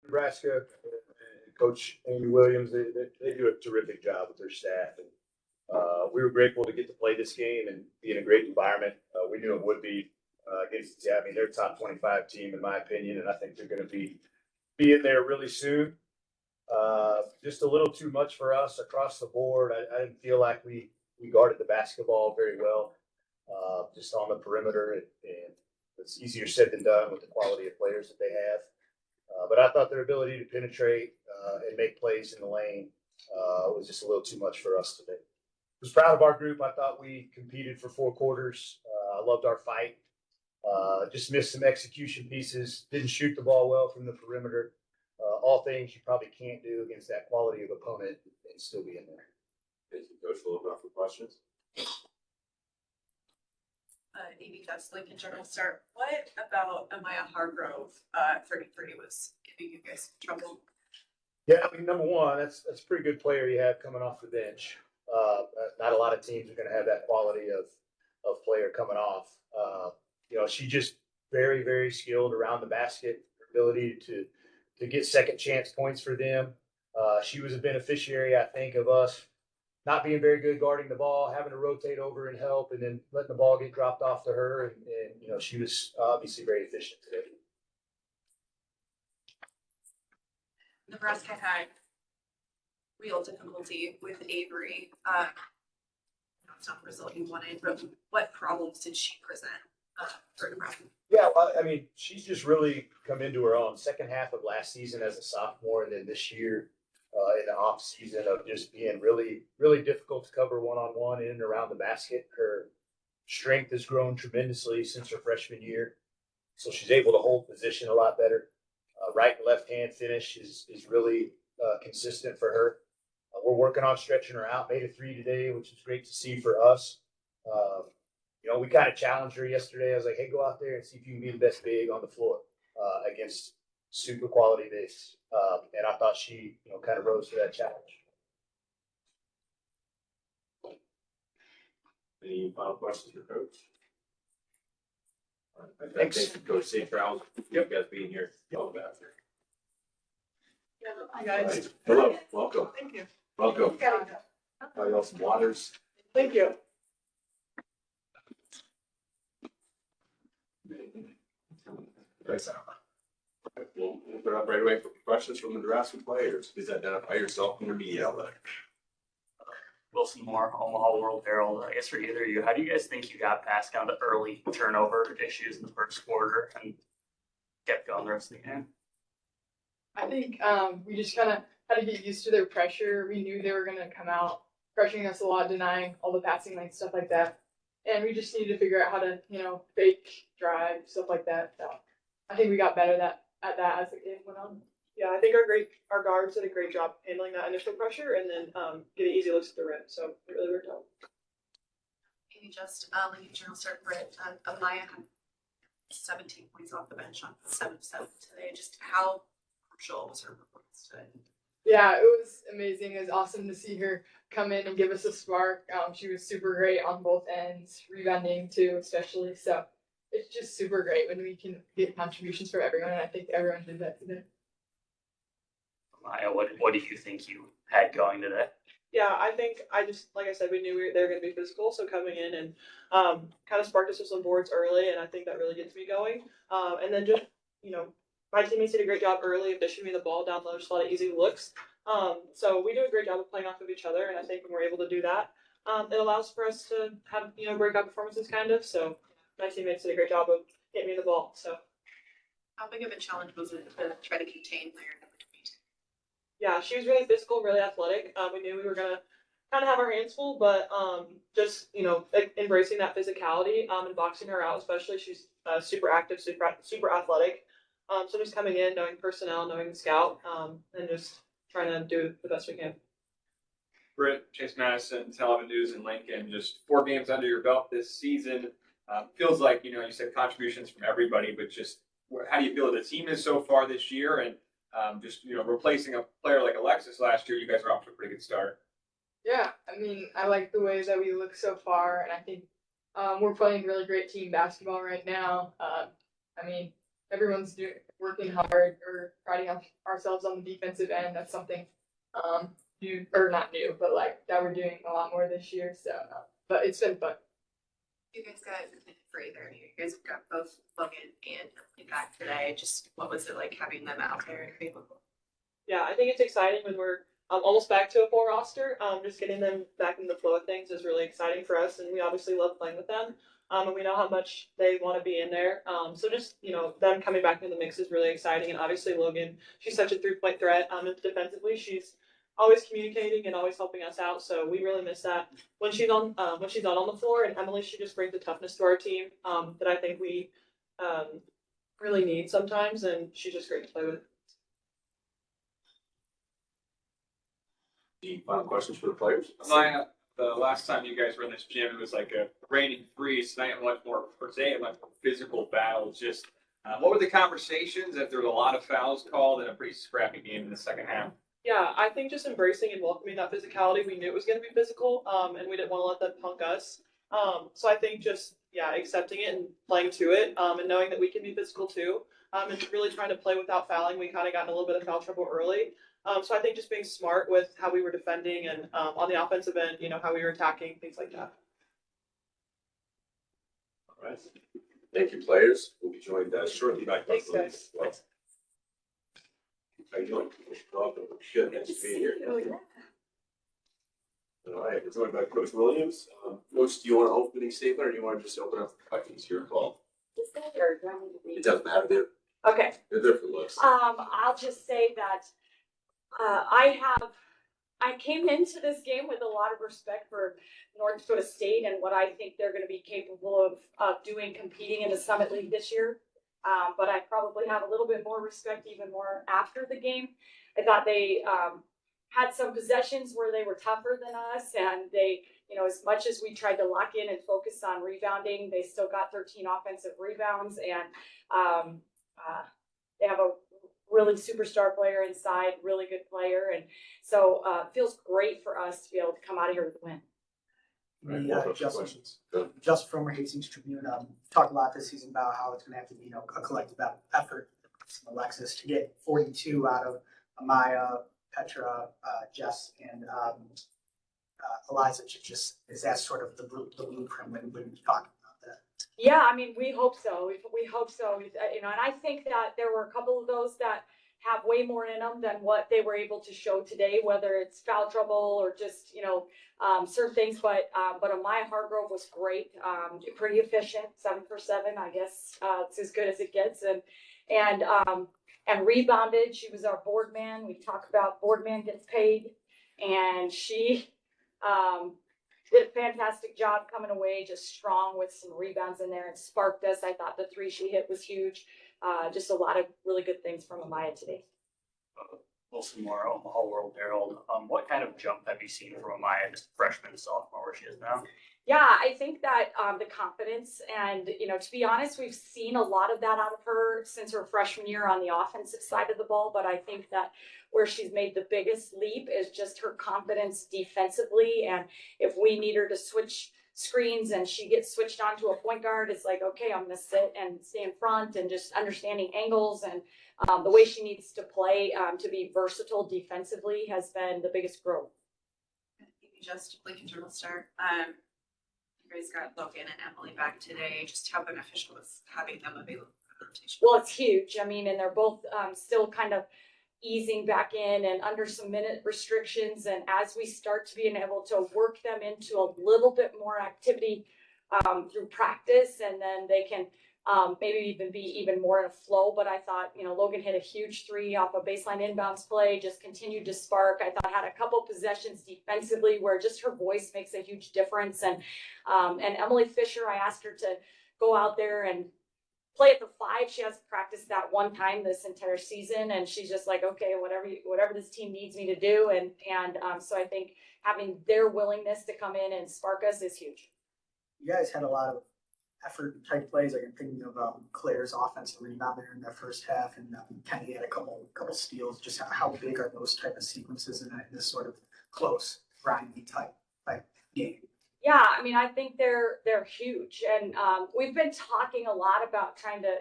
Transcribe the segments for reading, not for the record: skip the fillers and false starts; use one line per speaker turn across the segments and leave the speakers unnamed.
Nebraska, Coach Amy Williams, they do a terrific job with their staff. And we were grateful to get to play this game and be in a great environment. We knew it would be against, I mean, they're a top 25 team in my opinion, and I think they're going to be in there really soon. Just a little too much for us across the board. I didn't feel like we guarded the basketball very well, just on the perimeter, and it's easier said than done with the quality of players that they have. But I thought their ability to penetrate and make plays in the lane was just a little too much for us today. I was proud of our group. I thought we competed for 4 quarters. I loved our fight. Just missed some execution pieces. Didn't shoot the ball well from the perimeter. All things you probably can't do against that quality of opponent and still be in there.
Thank you, Coach. We'll open up for questions.
Amy Just Lincoln Journal start. What about Amiah Hargrove 33 was giving you guys trouble?
Yeah, I mean, number one, that's a pretty good player you have coming off the bench. Not a lot of teams are going to have that quality of player coming off. You know, she's just very, very skilled around the basket. Her ability to get second chance points for them. She was a beneficiary, I think, of us not being very good guarding the ball, having to rotate over and help, and then letting the ball get dropped off to her. And you know, she was obviously very efficient today.
Nebraska had real difficulty with Avery. That's not the result you wanted, but what problems did she present for Nebraska?
Yeah, well, I mean, she's just really come into her own. Second half of last season as a sophomore, and then this year in the off season of just being really, really difficult to cover one-on-one in and around the basket. Her strength has grown tremendously since her freshman year, so she's able to hold position a lot better. Right and left hand finish is really consistent for her. We're working on stretching her out. Made a 3 today, which is great to see for us. You know, we kind of challenged her yesterday. I was like, hey, go out there and see if you can be the best big on the floor against super quality bigs. And I thought she, you know, kind of rose to that challenge.
Any final questions for Coach?
Thanks.
Thank you, Coach. Safe travels. You guys being here. All the best.
Hi guys.
Hello. Welcome.
Thank you.
Welcome. Y'all some waters.
Thank you.
We'll put it up right away for questions from the Nebraska players. Please identify yourself and your media outlet.
Wilson Moore, Omaha World Herald. I guess for either of you, how do you guys think you got past kind of the early turnover issues in the first quarter and kept going the rest of the game?
I think we just kind of had to get used to their pressure. We knew they were going to come out pressuring us a lot, denying all the passing lanes, stuff like that. And we just needed to figure out how to, you know, fake, drive, stuff like that. So I think we got better at that as the game went on.
Yeah, I think our guards did a great job handling that initial pressure and then getting easy looks at the rim. So it really worked out.
Amy Just Lincoln Journal start. Britt Amiah had 17 points off the bench on 7-7 today. Just how crucial was her performance today?
Yeah, it was amazing. It was awesome to see her come in and give us a spark. She was super great on both ends, rebounding too, especially. So it's just super great when we can get contributions from everyone, and I think everyone did that today.
Maya, what do you think you had going today?
Yeah, I think like I said, we knew they were going to be physical. So coming in and kind of sparked us with some boards early, and I think that really gets me going. And then just, you know, my teammates did a great job early of dishing me the ball down low, just a lot of easy looks. So we do a great job of playing off of each other, and I think when we're able to do that, it allows for us to have, you know, breakout performances kind of. So my teammates did a great job of getting me the ball. So
How big of a challenge was it to try to contain player number 22?
yeah, she was really physical, really athletic. We knew we were gonna kind of have our hands full, but just, you know, embracing that physicality and boxing her out, especially she's super active, super athletic. So just coming in, knowing personnel, knowing the scout, and just trying to do the best we can.
Britt, Chase Madison, Tel Aviv News, and Lincoln, just 4 games under your belt this season. Feels like, you know, you said contributions from everybody, but just how do you feel the team is so far this year? And just, you know, replacing a player like Alexis last year, you guys are off to a pretty good start.
Yeah, I mean, I like the way that we look so far, and I think we're playing really great team basketball right now. I mean, everyone's working hard or trying priding ourselves on the defensive end. That's something new, or not new, but like that we're doing a lot more this year. So, but it's been fun.
You guys got for either of you. You guys have got both Logan and Emily back today. Just what was it like having them out there and available?
Yeah, I think it's exciting when we're almost back to a full roster. Just getting them back in the flow of things is really exciting for us, and we obviously love playing with them. And we know how much they want to be in there. So just, them coming back into the mix is really exciting. And obviously Logan, she's such a 3-point threat. And defensively, she's always communicating and always helping us out. So we really miss that when she's on the floor. And Emily, she just brings the toughness to our team that I think we really need sometimes. And she's just great to play with.
Any final questions for the players?
Amiah, the last time you guys were in this gym, it was like a raining freeze. Tonight, a much more physical battle. Just what were the conversations? If there were a lot of fouls called and a pretty scrappy game in the second half.
Yeah, I think just embracing and welcoming that physicality. We knew it was going to be physical, and we didn't want to let them punk us. So I think just accepting it and playing to it, and knowing that we can be physical too, and really trying to play without fouling. We kind of got in a little bit of foul trouble early. So I think just being smart with how we were defending and on the offensive end, how we were attacking, things like that.
All right. Thank you, players. We'll be joined shortly by Coach
Thanks,
Williams.
guys.
How you doing? Welcome. Good. Nice to be here. All right. We're joined by Coach Williams. Coach, do you want an opening statement or do you want to just open up the questions? Your call. It doesn't matter. They're
Okay.
there for looks.
I'll just say that I came into this game with a lot of respect for North Dakota State and what I think they're going to be capable of doing, competing in the Summit League this year. But I probably have a little bit more respect, even more after the game. I thought they had some possessions where they were tougher than us, and they, as much as we tried to lock in and focus on rebounding, they still got 13 offensive rebounds, and they have a really superstar player inside, really good player, and so it feels great for us to be able to come out of here with a win.
Just from Hastings Tribune, talked a lot this season about how it's going to have to be, a collective effort from Alexis to get 42 out of Amiah, Petra, Jess, and Eliza. Is that sort of the blueprint when we talk about that?
Yeah, I mean, we hope so. We hope so. And I think that there were a couple of those that have way more in them than what they were able to show today, whether it's foul trouble or just, certain things. But Amiah Hargrove was great, pretty efficient, 7 for 7. I guess it's as good as it gets, and rebounded. She was our board man. We talk about board man gets paid, and she did a fantastic job coming away, just strong with some rebounds in there and sparked us. I thought the 3 she hit was huge. Just a lot of really good things from Amiah today.
Wilson Moore, Omaha World Herald. What kind of jump have you seen from Amiah, just freshman to sophomore, where she is now?
Yeah, I think that the confidence and, to be honest, we've seen a lot of that out of her since her freshman year on the offensive side of the ball. But I think that where she's made the biggest leap is just her confidence defensively. And if we need her to switch screens and she gets switched on to a point guard, it's like, okay, I'm going to sit and stay in front, and just understanding angles and the way she needs to play to be versatile defensively has been the biggest growth.
Just Lincoln Journal Star. You guys got Logan and Emily back today. Just how beneficial was having them available for the rotation?
Well, it's huge. I mean, and they're both still kind of easing back in and under some minute restrictions. And as we start to be able to work them into a little bit more activity through practice, and then they can maybe even be even more in a flow. But I thought, Logan hit a huge 3 off a baseline inbounds play, just continued to spark. I thought had a couple possessions defensively where just her voice makes a huge difference. And Emily Fisher, I asked her to go out there and play at the 5. She hasn't practiced that one time this entire season, and she's just like, okay, whatever this team needs me to do. And so I think having their willingness to come in and spark us is huge.
You guys had a lot of effort type plays. I'm thinking of Claire's offensive rebound there in that first half, and Kenny had a couple steals. Just how big are those type of sequences in this sort of close, grindy type game?
Yeah, I mean, I think they're huge, and we've been talking a lot about trying to,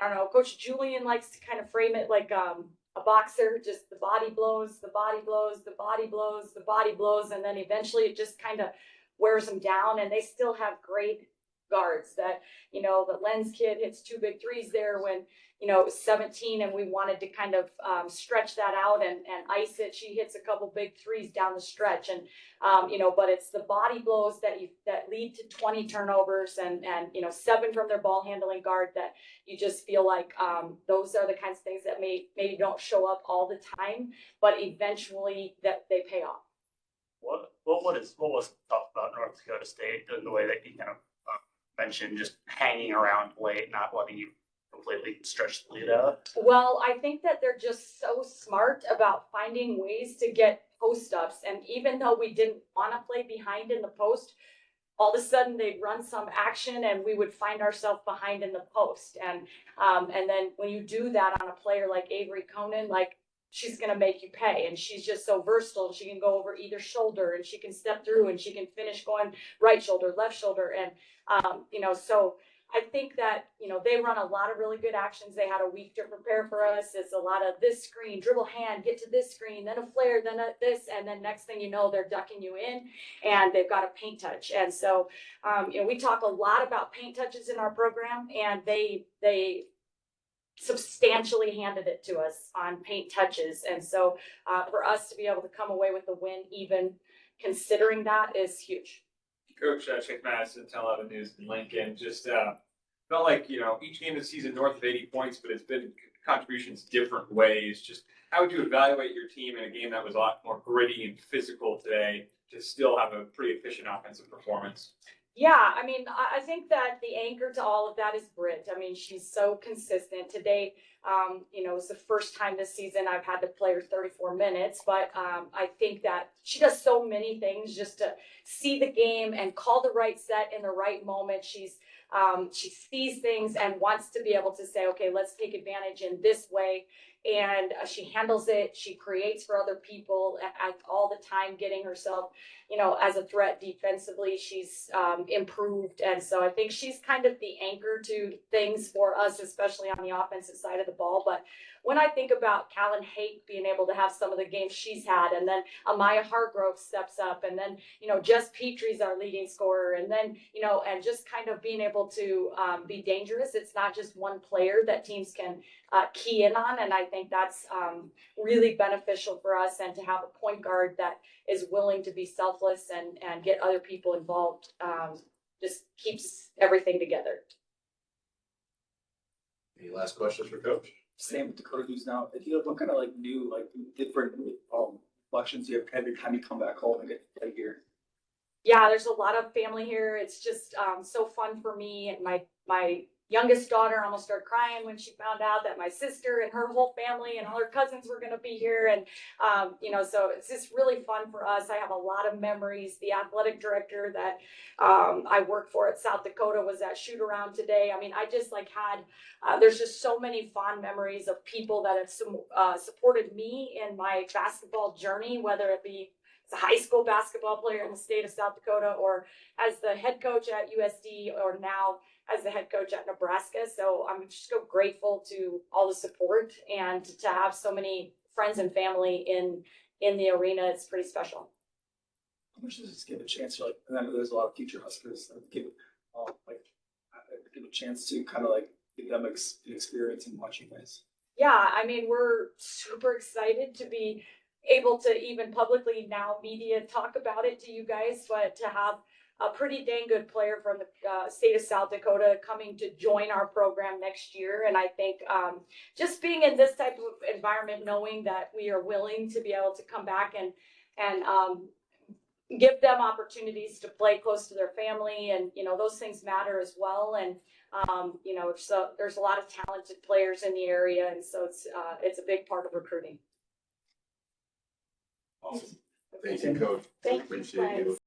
I don't know, Coach Julian likes to kind of frame it like a boxer, just the body blows, the body blows, the body blows, the body blows, and then eventually it just kind of wears them down. And they still have great guards that, you know, the Lens kid hits 2 big threes there when, you know, it was 17 and we wanted to kind of stretch that out and ice it. She hits a couple big threes down the stretch. And, you know, but it's the body blows that lead to 20 turnovers and, you know, 7 from their ball handling guard that you just feel like those are the kinds of things that maybe don't show up all the time, but eventually that they pay off.
What was tough about North Dakota State and the way that you kind of mentioned just hanging around late, not letting you completely stretch the lead out?
Well, I think that they're just so smart about finding ways to get post ups. And even though we didn't want to play behind in the post, all of a sudden they'd run some action and we would find ourselves behind in the post. And then when you do that on a player like Avery Koenen, like she's going to make you pay. And she's just so versatile. She can go over either shoulder and she can step through and she can finish going right shoulder, left shoulder. And, you know, so I think that, you know, they run a lot of really good actions. They had a week to prepare for us. It's a lot of this screen, dribble hand, get to this screen, then a flare, then this, and then next thing you know, they're ducking you in and they've got a paint touch. And so, you know, we talk a lot about paint touches in our program, and they substantially handed it to us on paint touches. And so for us to be able to come away with the win, even considering that, is huge.
Coach Chase Madison, Tell Avenue News in Lincoln, just felt like, you know, each game this season north of 80 points, but it's been contributions different ways. Just how would you evaluate your team in a game that was a lot more gritty and physical today to still have a pretty efficient offensive performance?
Yeah, I mean, I think that the anchor to all of that is Britt. I mean, she's so consistent. Today, you know, it's the first time this season I've had to play her 34 minutes, but I think that she does so many things just to see the game and call the right set in the right moment. She sees things and wants to be able to say, okay, let's take advantage in this way. And she handles it. She creates for other people at all the time, getting herself, you know, as a threat defensively. She's improved. And so I think she's kind of the anchor to things for us, especially on the offensive side of the ball. But when I think about Callan Hake being able to have some of the games she's had, and then Amiah Hargrove steps up, and then, you know, Jessica Petrie's our leading scorer, and then, you know, and just kind of being able to be dangerous. It's not just one player that teams can key in on. And I think that's really beneficial for us, and to have a point guard that is willing to be selfless and get other people involved just keeps everything together.
Any last questions for Coach?
Same with Dakota News now. If you have what kind of like new, like different reflections you have every time you come back home and get to play here?
Yeah, there's a lot of family here. It's just so fun for me. And my youngest daughter almost started crying when she found out that my sister and her whole family and all her cousins were going to be here. And, you know, so it's just really fun for us. I have a lot of memories. The athletic director that I worked for at South Dakota was at shoot around today. I mean, I just like there's just so many fond memories of people that have supported me in my basketball journey, whether it be as a high school basketball player in the state of South Dakota, or as the head coach at USD, or now as the head coach at Nebraska. So I'm just so grateful to all the support, and to have so many friends and family in the arena. It's pretty special.
How much does this give a chance to, like, and I know there's a lot of future Huskers that give a chance to kind of like give them an experience and watch you guys?
Yeah, I mean, we're super excited to be able to even publicly now media talk about it to you guys, but to have a pretty dang good player from the state of South Dakota coming to join our program next year. And I think just being in this type of environment, knowing that we are willing to be able to come back and give them opportunities to play close to their family, and, you know, those things matter as well. And, you know, so there's a lot of talented players in the area. And so it's a big part of recruiting.
Awesome. Thank you, Coach.
Thank you.
Appreciate you.